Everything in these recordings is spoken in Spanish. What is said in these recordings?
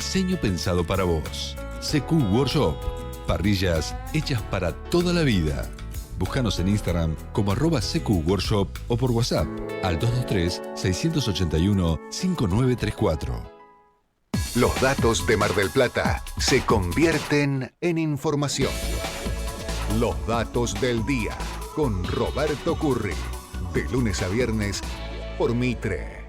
diseño pensado para vos. CQ Workshop. Parrillas hechas para toda la vida. Búscanos en Instagram como @CQ Workshop o por WhatsApp al 223-681-5934. Los datos de Mar del Plata se convierten en información. Los datos del día con Roberto Curri. De lunes a viernes por Mitre.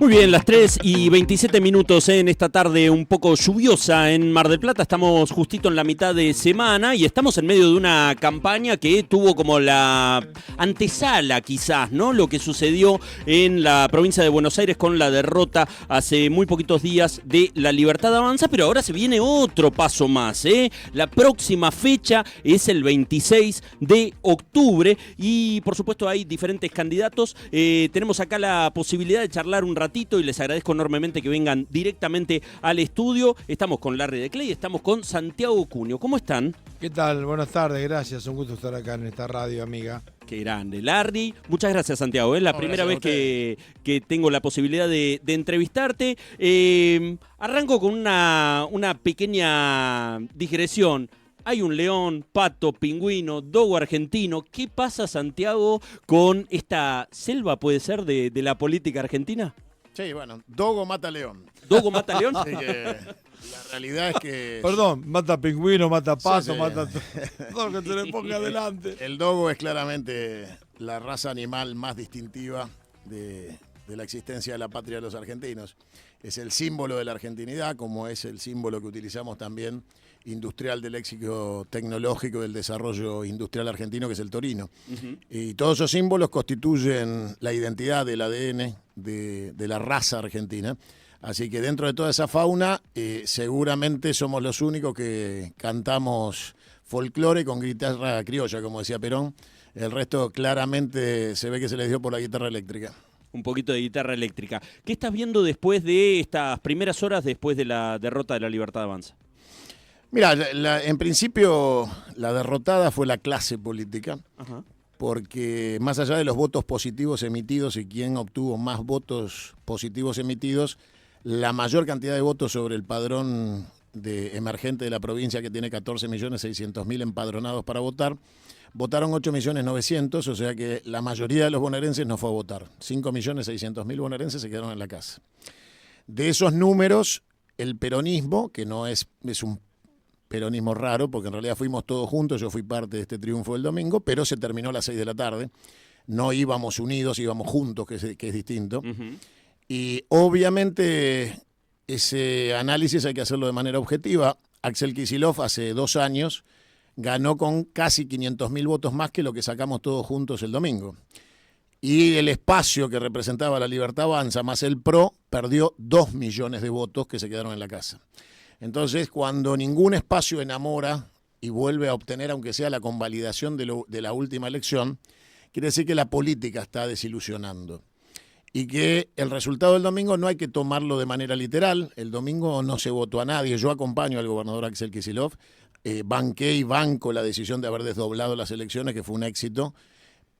Muy bien, las 3:27 en esta tarde un poco lluviosa en Mar del Plata. Estamos justito en la mitad de semana y estamos en medio de una campaña que tuvo como la antesala quizás, ¿no? Lo que sucedió en la provincia de Buenos Aires con la derrota hace muy poquitos días de La Libertad Avanza, pero ahora se viene otro paso más, ¿eh? La próxima fecha es el 26 de octubre y por supuesto hay diferentes candidatos. Tenemos acá la posibilidad de charlar un ratito y les agradezco enormemente que vengan directamente al estudio. Estamos con Larry de Clay, estamos con Santiago Cunio. ¿Cómo están? ¿Qué tal? Buenas tardes, gracias. Un gusto estar acá en esta radio, amiga. Qué grande, Larry. Muchas gracias, Santiago. Es la primera vez que tengo la posibilidad de entrevistarte. Arranco con una pequeña digresión. Hay un león, pato, pingüino, dogo argentino. ¿Qué pasa, Santiago, con esta selva, puede ser, de la política argentina? Sí, bueno, dogo mata león. ¿Dogo mata león? Así que la realidad es que... Perdón, mata pingüino, mata pato, Sí, sí. mata todo lo que se le ponga adelante. El dogo es claramente la raza animal más distintiva de la existencia de la patria de los argentinos. Es el símbolo de la argentinidad, como es el símbolo que utilizamos también industrial del éxito tecnológico del desarrollo industrial argentino, que es el torino. Y todos esos símbolos constituyen la identidad del ADN de la raza argentina. Así que dentro de toda esa fauna, seguramente somos los únicos que cantamos folclore con guitarra criolla, como decía Perón. El resto claramente se ve que se les dio por la guitarra eléctrica. Un poquito de guitarra eléctrica. ¿Qué estás viendo después de estas primeras horas después de la derrota de La Libertad Avanza? Mira, en principio la derrotada fue la clase política. Ajá. Porque más allá de los votos positivos emitidos y quién obtuvo más votos positivos emitidos, la mayor cantidad de votos sobre el padrón emergente de la provincia, que tiene 14.600.000 empadronados para votar, votaron 8.900.000, o sea que la mayoría de los bonaerenses no fue a votar. 5.600.000 bonaerenses se quedaron en la casa. De esos números, el peronismo, que no es un peronismo raro, porque en realidad fuimos todos juntos, yo fui parte de este triunfo del domingo, pero se terminó a las 6 de la tarde. No íbamos unidos, íbamos juntos, que es distinto. Uh-huh. Y obviamente ese análisis hay que hacerlo de manera objetiva. Axel Kicillof hace 2 años ganó con casi 500.000 votos más que lo que sacamos todos juntos el domingo. Y el espacio que representaba La Libertad Avanza más el PRO perdió 2 millones de votos que se quedaron en la casa. Entonces, cuando ningún espacio enamora y vuelve a obtener, aunque sea la convalidación de la última elección, quiere decir que la política está desilusionando. Y que el resultado del domingo no hay que tomarlo de manera literal. El domingo no se votó a nadie. Yo acompaño al gobernador Axel Kicillof. Banqué y banco la decisión de haber desdoblado las elecciones, que fue un éxito.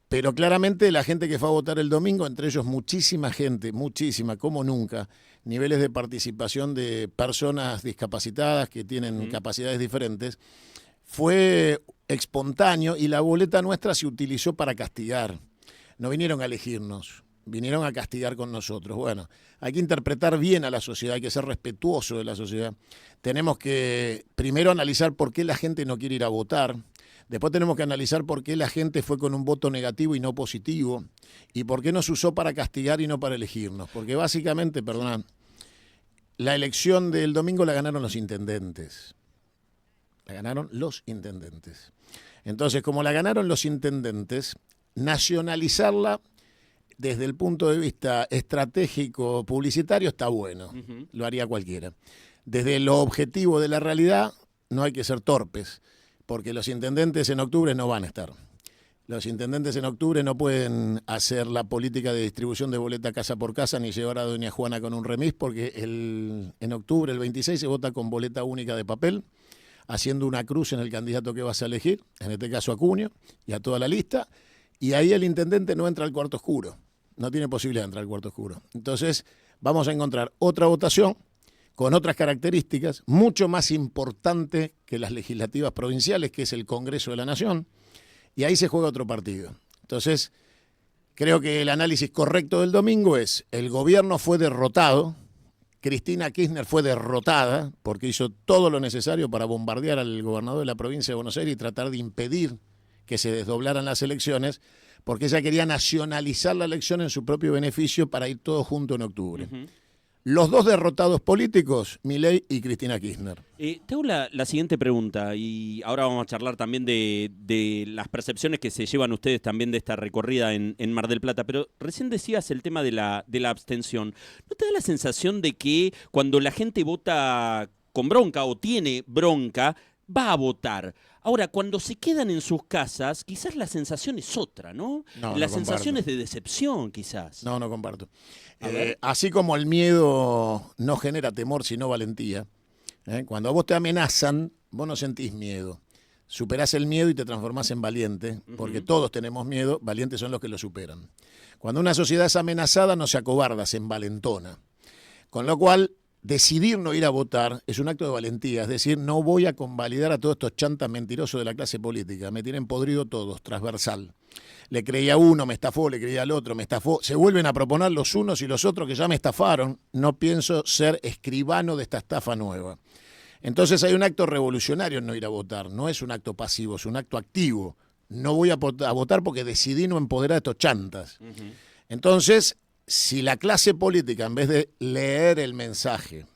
Pero claramente la gente que fue a votar el domingo, entre ellos muchísima gente, muchísima, como nunca, niveles de participación de personas discapacitadas que tienen capacidades diferentes, fue espontáneo y la boleta nuestra se utilizó para castigar. No vinieron a elegirnos, vinieron a castigar con nosotros. Bueno, hay que interpretar bien a la sociedad, hay que ser respetuoso de la sociedad. Tenemos que primero analizar por qué la gente no quiere ir a votar. Después tenemos que analizar por qué la gente fue con un voto negativo y no positivo, y por qué nos usó para castigar y no para elegirnos. Porque básicamente, perdona, la elección del domingo la ganaron los intendentes. La ganaron los intendentes. Entonces, como la ganaron los intendentes, nacionalizarla desde el punto de vista estratégico publicitario está bueno. Lo haría cualquiera. Desde lo objetivo de la realidad, no hay que ser torpes, porque los intendentes en octubre no van a estar. Los intendentes en octubre no pueden hacer la política de distribución de boleta casa por casa ni llevar a doña Juana con un remis, porque en octubre, el 26, se vota con boleta única de papel, haciendo una cruz en el candidato que vas a elegir, en este caso a Cunio, y a toda la lista, y ahí el intendente no entra al cuarto oscuro, no tiene posibilidad de entrar al cuarto oscuro. Entonces vamos a encontrar otra votación con otras características, mucho más importante que las legislativas provinciales, que es el Congreso de la Nación, y ahí se juega otro partido. Entonces, creo que el análisis correcto del domingo es: el gobierno fue derrotado, Cristina Kirchner fue derrotada porque hizo todo lo necesario para bombardear al gobernador de la provincia de Buenos Aires y tratar de impedir que se desdoblaran las elecciones, porque ella quería nacionalizar la elección en su propio beneficio para ir todos juntos en octubre. Los dos derrotados políticos, Milei y Cristina Kirchner. Te hago la siguiente pregunta, y ahora vamos a charlar también de las percepciones que se llevan ustedes también de esta recorrida en Mar del Plata, pero recién decías el tema de la abstención. ¿No te da la sensación de que cuando la gente vota con bronca o tiene bronca, va a votar? Ahora, cuando se quedan en sus casas, quizás la sensación es otra, ¿no? La sensación es de decepción, quizás. No comparto. Así como el miedo no genera temor, sino valentía, cuando a vos te amenazan, vos no sentís miedo. Superás el miedo y te transformás en valiente, porque todos tenemos miedo, valientes son los que lo superan. Cuando una sociedad es amenazada, no se acobarda, se envalentona. Con lo cual, decidir no ir a votar es un acto de valentía, es decir, no voy a convalidar a todos estos chantas mentirosos de la clase política, me tienen podrido todos, transversal. Le creía a uno, me estafó, le creía al otro, me estafó, se vuelven a proponer los unos y los otros que ya me estafaron, no pienso ser escribano de esta estafa nueva. Entonces hay un acto revolucionario en no ir a votar, no es un acto pasivo, es un acto activo. No voy a votar porque decidí no empoderar a estos chantas. Entonces, si la clase política, en vez de leer el mensaje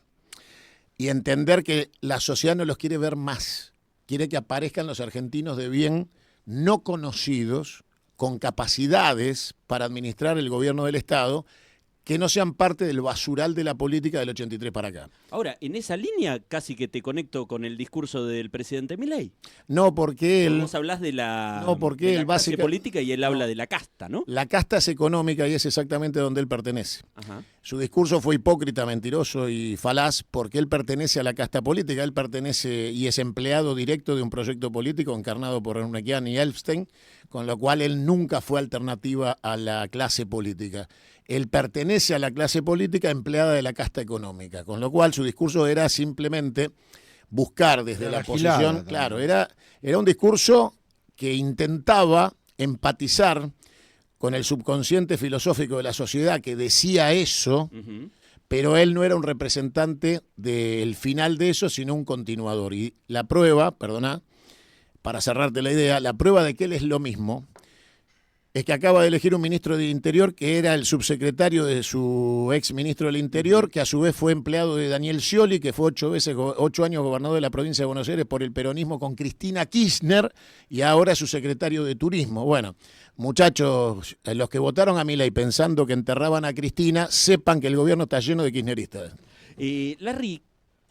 y entender que la sociedad no los quiere ver más, quiere que aparezcan los argentinos de bien, no conocidos, con capacidades para administrar el gobierno del Estado, que no sean parte del basural de la política del 83 para acá. Ahora, en esa línea casi que te conecto con el discurso del presidente Milei. No, porque él... Vos hablás de la, clase política y él habla de la casta, ¿no? La casta es económica y es exactamente donde él pertenece. Ajá. Su discurso fue hipócrita, mentiroso y falaz porque él pertenece a la casta política, él pertenece y es empleado directo de un proyecto político encarnado por Unequian y Elfstein, con lo cual él nunca fue alternativa a la clase política. Él pertenece a la clase política empleada de la casta económica, con lo cual su discurso era simplemente buscar desde la posición, claro, era un discurso que intentaba empatizar con el subconsciente filosófico de la sociedad que decía eso, pero él no era un representante del final de eso, sino un continuador. Y la prueba, para cerrarte la idea, la prueba de que él es lo mismo, es que acaba de elegir un ministro del Interior que era el subsecretario de su ex ministro del Interior, que a su vez fue empleado de Daniel Scioli, que fue 8 años gobernador de la provincia de Buenos Aires por el peronismo con Cristina Kirchner, y ahora es su secretario de Turismo. Bueno, muchachos, los que votaron a Milei pensando que enterraban a Cristina, sepan que el gobierno está lleno de kirchneristas. Larry,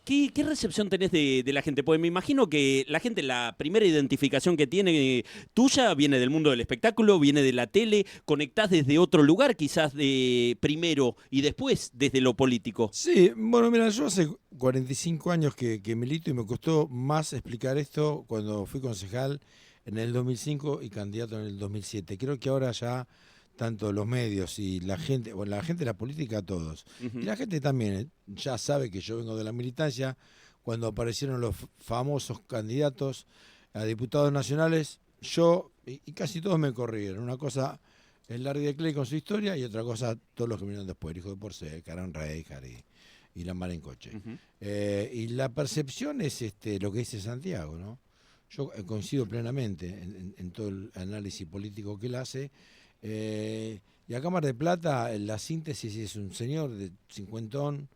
¿qué recepción tenés de la gente? Porque me imagino que la gente, la primera identificación que tiene tuya viene del mundo del espectáculo, viene de la tele, conectás desde otro lugar, quizás de primero y después desde lo político. Sí, bueno, mira, yo hace 45 años que milito y me costó más explicar esto cuando fui concejal en el 2005 y candidato en el 2007. Creo que ahora ya tanto los medios y la gente, bueno, la gente de la política, todos. Y la gente también ya sabe que yo vengo de la militancia. Cuando aparecieron los famosos candidatos a diputados nacionales, yo y casi todos me corrieron. Una cosa es Larry de Clay con su historia y otra cosa todos los que vinieron después, Hijo de Porcel, Karen Reichard y Lamar en coche. Y la percepción es lo que dice Santiago, ¿no? Yo coincido plenamente en todo el análisis político que él hace. Y acá en Mar del Plata la síntesis es un señor de cincuentón,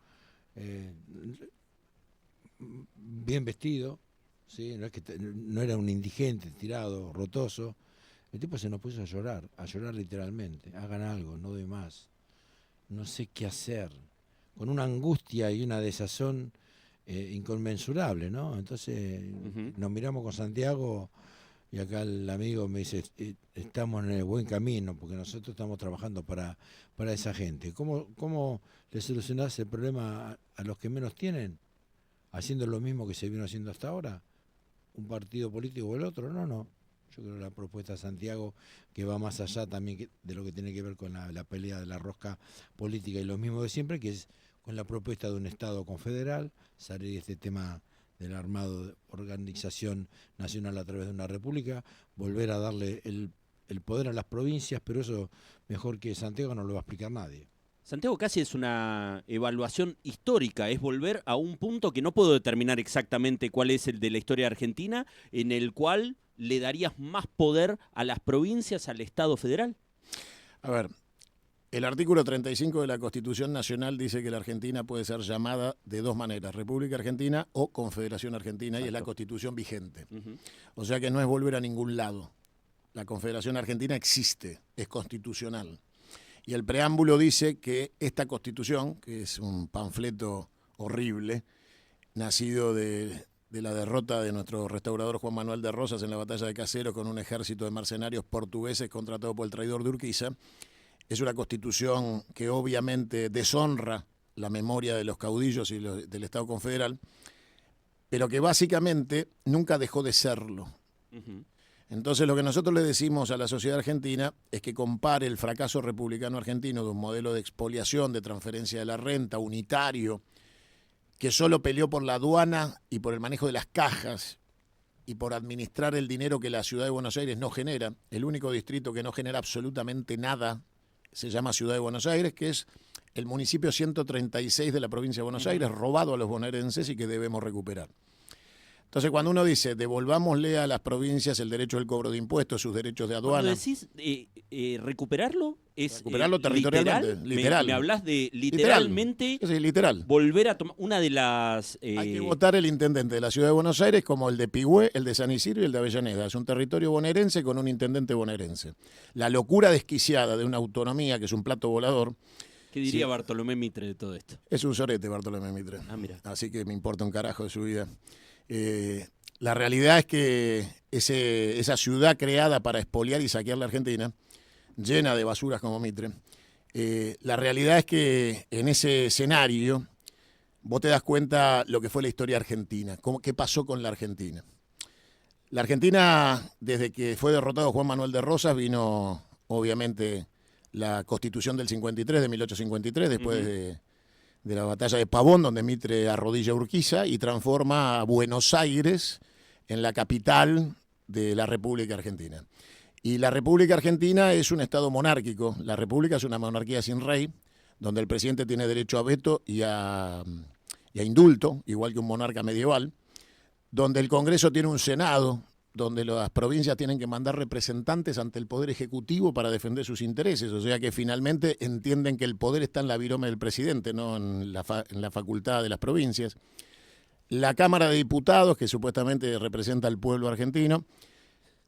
bien vestido, ¿sí? No era un indigente, tirado, rotoso. El tipo se nos puso a llorar literalmente. Hagan algo, no doy más. No sé qué hacer. Con una angustia y una desazón inconmensurable, ¿no? Entonces nos miramos con Santiago. Y acá el amigo me dice, estamos en el buen camino, porque nosotros estamos trabajando para esa gente. ¿Cómo le solucionás el problema a los que menos tienen? ¿Haciendo lo mismo que se vino haciendo hasta ahora? ¿Un partido político o el otro? No. Yo creo que la propuesta de Santiago, que va más allá también de lo que tiene que ver con la pelea de la rosca política y lo mismo de siempre, que es con la propuesta de un Estado confederal, salir de este tema del armado de organización nacional a través de una república, volver a darle el poder a las provincias, pero eso mejor que Santiago no lo va a explicar nadie. Santiago casi es una evaluación histórica, es volver a un punto que no puedo determinar exactamente cuál es el de la historia argentina, en el cual le darías más poder a las provincias, al Estado federal. A ver, el artículo 35 de la Constitución Nacional dice que la Argentina puede ser llamada de dos maneras, República Argentina o Confederación Argentina. Exacto. Y es la Constitución vigente. O sea que no es volver a ningún lado. La Confederación Argentina existe, es constitucional. Y el preámbulo dice que esta Constitución, que es un panfleto horrible, nacido de la derrota de nuestro restaurador Juan Manuel de Rosas en la batalla de Caseros con un ejército de mercenarios portugueses contratado por el traidor de Urquiza, es una Constitución que obviamente deshonra la memoria de los caudillos y del Estado confederal, pero que básicamente nunca dejó de serlo. Entonces lo que nosotros le decimos a la sociedad argentina es que compare el fracaso republicano argentino de un modelo de expoliación, de transferencia de la renta, unitario, que solo peleó por la aduana y por el manejo de las cajas y por administrar el dinero que la ciudad de Buenos Aires no genera. El único distrito que no genera absolutamente nada se llama Ciudad de Buenos Aires, que es el municipio 136 de la provincia de Buenos Aires, robado a los bonaerenses y que debemos recuperar. Entonces, cuando uno dice, devolvámosle a las provincias el derecho al cobro de impuestos, sus derechos de aduana... Cuando decís recuperarlo, es recuperarlo territorialmente, literal. Me hablas de literalmente sí, literal. Volver a tomar una de las... Hay que votar el intendente de la Ciudad de Buenos Aires como el de Pigüé, el de San Isidro y el de Avellaneda. Es un territorio bonaerense con un intendente bonaerense. La locura desquiciada de una autonomía, que es un plato volador... ¿Qué diría Bartolomé Mitre de todo esto? Es un sorete Bartolomé Mitre. Ah, mira. Así que me importa un carajo de su vida. La realidad es que esa ciudad creada para expoliar y saquear la Argentina, llena de basuras como Mitre, la realidad es que en ese escenario vos te das cuenta lo que fue la historia argentina, qué pasó con la Argentina. La Argentina, desde que fue derrotado Juan Manuel de Rosas, vino obviamente la Constitución del 53, de 1853, después de la batalla de Pavón, donde Mitre arrodilla a Urquiza y transforma a Buenos Aires en la capital de la República Argentina. Y la República Argentina es un Estado monárquico. La República es una monarquía sin rey, donde el presidente tiene derecho a veto y a indulto, igual que un monarca medieval, donde el Congreso tiene un Senado, donde las provincias tienen que mandar representantes ante el Poder Ejecutivo para defender sus intereses. O sea que finalmente entienden que el poder está en la virome del presidente, no en la facultad de las provincias. La Cámara de Diputados, que supuestamente representa al pueblo argentino,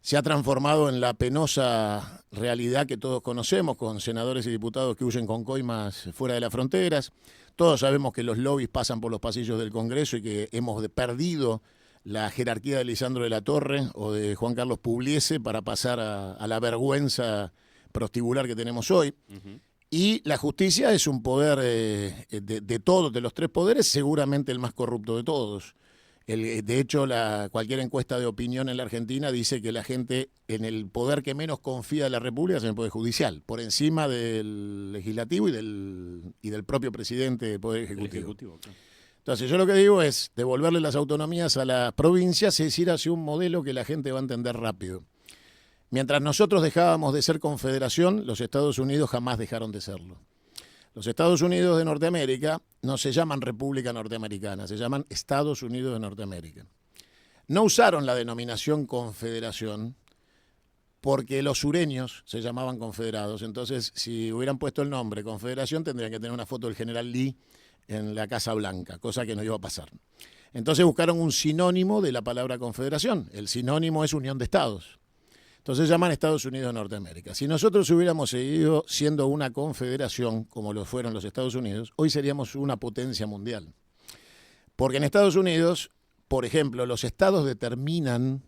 se ha transformado en la penosa realidad que todos conocemos, con senadores y diputados que huyen con coimas fuera de las fronteras. Todos sabemos que los lobbies pasan por los pasillos del Congreso y que hemos perdido la jerarquía de Lisandro de la Torre o de Juan Carlos Pugliese para pasar a la vergüenza prostibular que tenemos hoy. Y la justicia es un poder de todos, de los tres poderes, seguramente el más corrupto de todos. De hecho, cualquier encuesta de opinión en la Argentina dice que la gente en el poder que menos confía de la República es en el Poder Judicial, por encima del Legislativo y del propio presidente del Poder Ejecutivo. Claro. Entonces, yo lo que digo es devolverle las autonomías a las provincias, es ir hacia un modelo que la gente va a entender rápido. Mientras nosotros dejábamos de ser confederación, los Estados Unidos jamás dejaron de serlo. Los Estados Unidos de Norteamérica no se llaman República Norteamericana, se llaman Estados Unidos de Norteamérica. No usaron la denominación confederación porque los sureños se llamaban confederados. Entonces, si hubieran puesto el nombre confederación, tendrían que tener una foto del general Lee en la Casa Blanca, cosa que no iba a pasar. Entonces buscaron un sinónimo de la palabra confederación. El sinónimo es unión de estados. Entonces llaman Estados Unidos de Norteamérica. Si nosotros hubiéramos seguido siendo una confederación, como lo fueron los Estados Unidos, hoy seríamos una potencia mundial. Porque en Estados Unidos, por ejemplo, los estados determinan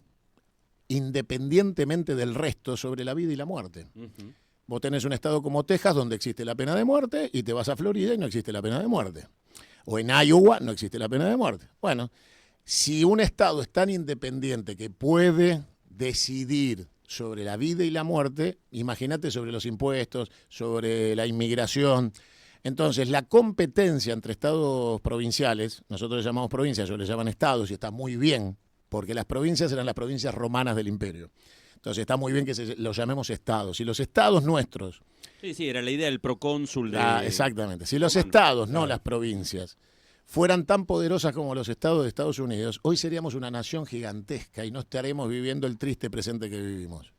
independientemente del resto sobre la vida y la muerte. Vos tenés un estado como Texas donde existe la pena de muerte y te vas a Florida y no existe la pena de muerte. O en Iowa no existe la pena de muerte. Bueno, si un estado es tan independiente que puede decidir sobre la vida y la muerte, imagínate sobre los impuestos, sobre la inmigración. Entonces, la competencia entre estados provinciales, nosotros le llamamos provincias, ellos le llaman estados, y está muy bien, porque las provincias eran las provincias romanas del imperio. Entonces, está muy bien que los llamemos estados. Y los estados nuestros... Sí, era la idea del procónsul. Exactamente. Si los estados, no las provincias, fueran tan poderosas como los estados de Estados Unidos, hoy seríamos una nación gigantesca y no estaremos viviendo el triste presente que vivimos.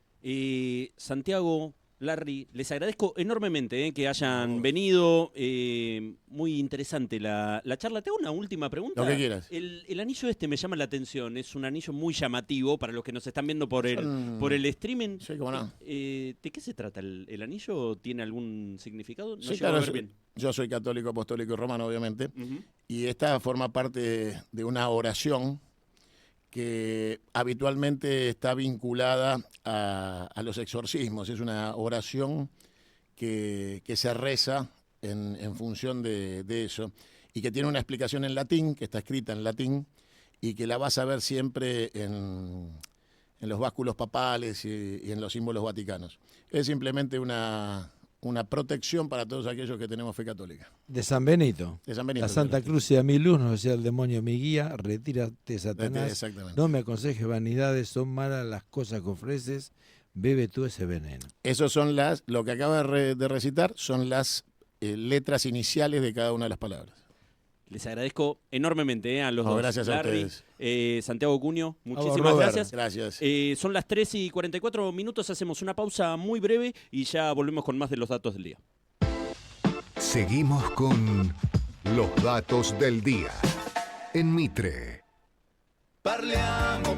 Santiago, Larry, les agradezco enormemente que hayan venido. Muy interesante la charla. Te hago una última pregunta. Lo que quieras. El anillo me llama la atención. Es un anillo muy llamativo para los que nos están viendo por el streaming. Sí, cómo no. ¿De qué se trata el anillo? ¿Tiene algún significado? No Sí, llego a claro, ver bien. yo soy católico, apostólico y romano, obviamente, y esta forma parte de una oración que habitualmente está vinculada a los exorcismos. Es una oración que se reza en función de eso, y que tiene una explicación en latín, que está escrita en latín, y que la vas a ver siempre en los básculos papales y en los símbolos vaticanos. Es simplemente una protección para todos aquellos que tenemos fe católica. De San Benito. De San Benito. La Santa Cruz sea mi luz, no sea el demonio mi guía, retírate, Satanás. Exactamente. No me aconsejes vanidades, son malas las cosas que ofreces, bebe tú ese veneno. Esos son lo que acaba de recitar, son las letras iniciales de cada una de las palabras. Les agradezco enormemente a los dos. Gracias Larry, a ustedes. Santiago Cuño, muchísimas Robert. gracias. Gracias. Son las 3:44, hacemos una pausa muy breve y ya volvemos con más de los datos del día. Seguimos con los datos del día en Mitre. Parliamo,